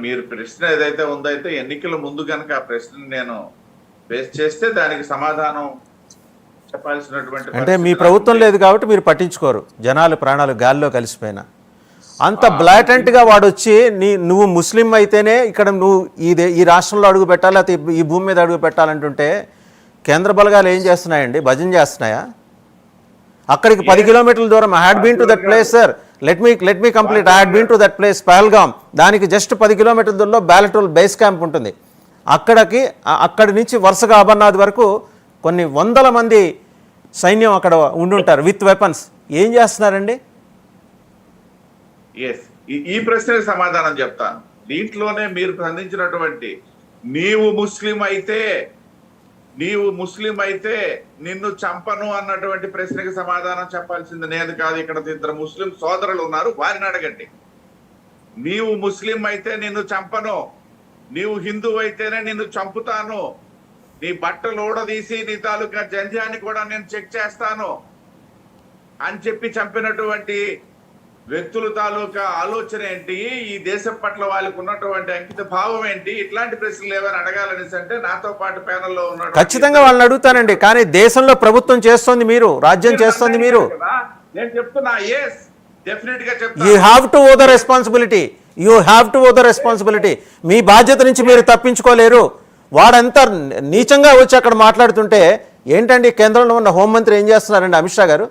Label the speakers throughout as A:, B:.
A: మీరు ప్రశ్న ఏదైతే ఉందో అయితే ఎన్నికల ముందు కనుక ఆ ప్రశ్న నేను ఫేస్ చేస్తే దానికి సమాధానం చెప్పాల్సినటువంటి
B: అంటే మీ ప్రభుత్వం లేదు కాబట్టి మీరు పట్టించుకోరు, జనాలు ప్రాణాలు గాల్లో కలిసిపోయినా. అంత బ్లాటెంట్గా వాడు వచ్చి నువ్వు ముస్లిం అయితేనే ఇక్కడ నువ్వు ఈ రాష్ట్రంలో అడుగు పెట్టాలి, లేకపోతే ఈ భూమి మీద అడుగు పెట్టాలంటుంటే కేంద్ర బలగాలు ఏం చేస్తున్నాయండి? భజన చేస్తున్నాయా? అక్కడికి 10 కిలోమీటర్ల దూరం. I had been to that place sir, let me complete. I had been to that place Pahalgam. దానికి జస్ట్ 10 కిలోమీటర్ల దూరంలో బ్యాలటోల్ బేస్ క్యాంప్ ఉంటుంది. అక్కడి నుంచి వరుసగా అమర్నాథ్ వరకు కొన్ని వందల మంది సైన్యం అక్కడ ఉండుంటారు విత్ వెపన్స్. ఏం చేస్తున్నారండి?
A: ఈ ప్రశ్నకు సమాధానం చెప్తాను. దీంట్లోనే మీరు అందించినటువంటి నీవు ముస్లిం అయితే నిన్ను చంపను అన్నటువంటి ప్రశ్నకి సమాధానం చెప్పాల్సింది నేను కాదు. ఇక్కడ 2 ముస్లిం సోదరులు ఉన్నారు, వారిని అడగండి. నీవు ముస్లిం అయితే నిన్ను చంపను, నీవు హిందూ అయితేనే నిన్ను చంపుతాను, నీ బట్టలు ఊడదీసి నీ తాలూకా జంధ్యాన్ని కూడా నేను చెక్ చేస్తాను అని చెప్పి చంపినటువంటి వ్యక్తుల తాలూకా ఆలోచన ఏంటి, ఈ దేశం పట్ల వాళ్ళకు ఉన్నటువంటి అంకిత భావం ఏంటి, ఇట్లాంటి ప్రశ్నలు ఏమైనా అడగాలనేసి అంటే నాతో పాటు ప్యానెల్లో ఉన్న
B: ఖచ్చితంగా వాళ్ళని అడుగుతానండి. కానీ దేశంలో ప్రభుత్వం చేస్తోంది మీరు, రాజ్యం చేస్తోంది మీరు.
A: నేను చెప్తున్నా, డెఫినెట్ గా చెప్తాను.
B: You have to own the responsibility. మీ బాధ్యత నుంచి మీరు తప్పించుకోలేరు. వాడంతా నీచంగా వచ్చి అక్కడ మాట్లాడుతుంటే ఏంటండి? కేంద్రంలో ఉన్న హోంమంత్రి ఏం చేస్తున్నారండి? అమిత్ షా గారు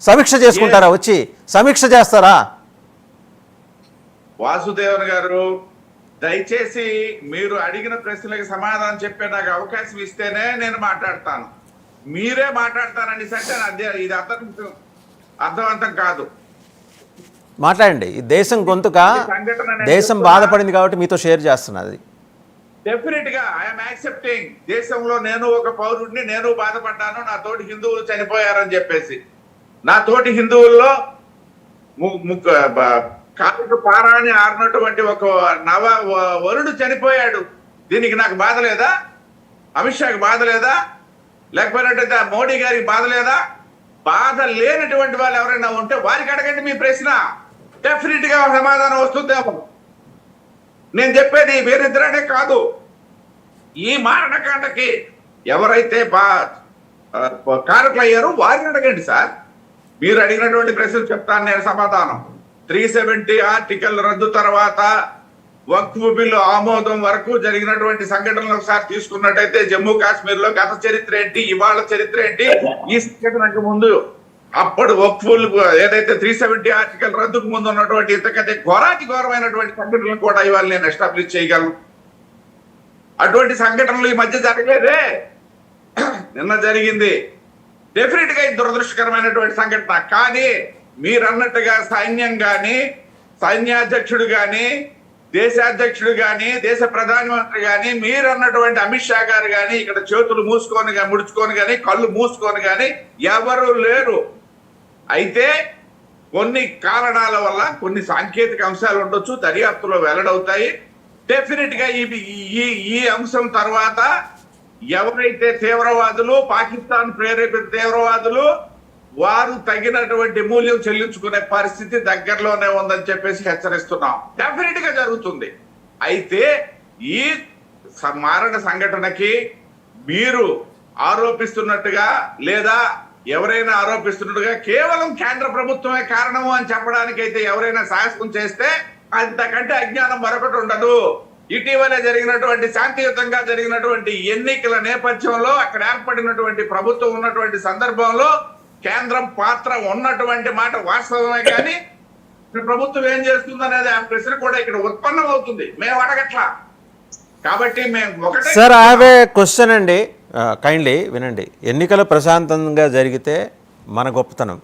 B: సమీక్ష చేసుకుంటారా? వచ్చి సమీక్ష చేస్తారా?
A: వాసుదేవన్ గారు, దయచేసి మీరు అడిగిన ప్రశ్నలకు సమాధానం చెప్పే నాకు అవకాశం ఇస్తేనే నేను మాట్లాడతాను. మీరే మాట్లాడతానని అంటే ఇది అర్థవంతం కాదు.
B: మాట్లాడండి. ఈ దేశం గొంతుక, దేశం బాధపడింది కాబట్టి మీతో షేర్ చేస్తున్నది.
A: డెఫినెట్ గా ఐఎమ్ యాక్సెప్టింగ్. దేశంలో నేను ఒక పౌరుడిని, నేను బాధపడ్డాను, నా తోటి హిందువులు చనిపోయారని చెప్పేసి. నా తోటి హిందువుల్లో కాలుకు పారాని ఆరినటువంటి ఒక వరుడు చనిపోయాడు. దీనికి నాకు బాధ లేదా? అమిత్ షాకి బాధ లేదా? లేకపోయినట్టయితే మోడీ గారికి బాధ లేదా? బాధ లేనటువంటి వాళ్ళు ఎవరైనా ఉంటే వారికి అడగండి మీ ప్రశ్న. డెఫినెట్ గా సమాధానం వస్తుందేమో. నేను చెప్పేది వీరిద్దరనే కాదు, ఈ మారణకాండకి ఎవరైతే కారకులయ్యారో వారిని అడగండి సార్. మీరు అడిగినటువంటి ప్రశ్నలు చెప్తాను నేను సమాధానం. 370 ఆర్టికల్ రద్దు తర్వాత వక్ఫ్ బిల్లు ఆమోదం వరకు జరిగినటువంటి సంఘటనలు ఒకసారి తీసుకున్నట్టయితే జమ్మూ కాశ్మీర్ లో గత చరిత్ర ఏంటి, ఇవాళ చరిత్ర ఏంటి, ఈ సంఘటనకు ముందు అప్పుడు వక్ఫుల్ ఏదైతే 370 ఆర్టికల్ రద్దుకు ముందు ఉన్నటువంటి ఇంతకంటే ఘోరమైనటువంటి సంఘటనలు కూడా ఇవాళ నేను ఎస్టాబ్లిష్ చేయగలను. అటువంటి సంఘటనలు ఈ మధ్య జరగలేదే, నిన్న జరిగింది. డెఫినెట్ గా ఇది దురదృష్టకరమైనటువంటి సంఘటన. కానీ మీరు అన్నట్టుగా సైన్యం గాని, సైన్యాధ్యక్షుడు గాని, దేశాధ్యక్షుడు గాని, దేశ ప్రధానమంత్రి గాని, మీరు అన్నటువంటి అమిత్ షా గారు గాని ఇక్కడ చేతులు ముడుచుకొని గాని, కళ్ళు మూసుకొని గాని ఎవరు లేరు. అయితే కొన్ని కారణాల వల్ల కొన్ని సాంకేతిక అంశాలు ఉండొచ్చు, దర్యాప్తులో వెల్లడవుతాయి. డెఫినెట్ గా ఈ అంశం తర్వాత ఎవరైతే తీవ్రవాదులు, పాకిస్తాన్ ప్రేరేపిత తీవ్రవాదులు, వారు తగినటువంటి మూల్యం చెల్లించుకునే పరిస్థితి దగ్గరలోనే ఉందని చెప్పేసి హెచ్చరిస్తున్నాం. డెఫినెట్ గా జరుగుతుంది. అయితే ఈ మారణ సంఘటనకి మీరు ఆరోపిస్తున్నట్టుగా లేదా ఎవరైనా ఆరోపిస్తున్నట్టుగా కేవలం కేంద్ర ప్రభుత్వమే కారణము అని చెప్పడానికి అయితే ఎవరైనా సాహసం చేస్తే అంతకంటే అజ్ఞానం మరొకటి ఉండదు. ఇటీవలే జరిగినటువంటి శాంతియుతంగా జరిగినటువంటి ఎన్నికల నేపథ్యంలో అక్కడ ఏర్పడినటువంటి ప్రభుత్వం ఉన్నటువంటి సందర్భంలో కేంద్రం పాత్ర ఉన్నటువంటి మాట వాస్తవమే. కానీ ప్రభుత్వం ఏం చేస్తుంది అనేది ఆ ప్రశ్న కూడా ఇక్కడ ఉత్పన్నం అవుతుంది. మేము అడగట్లా. కాబట్టి మేము ఒకటే
B: sir, I have a question అండి, కైండ్లీ వినండి. ఎన్నికలు ప్రశాంతంగా జరిగితే మన గొప్పతనం.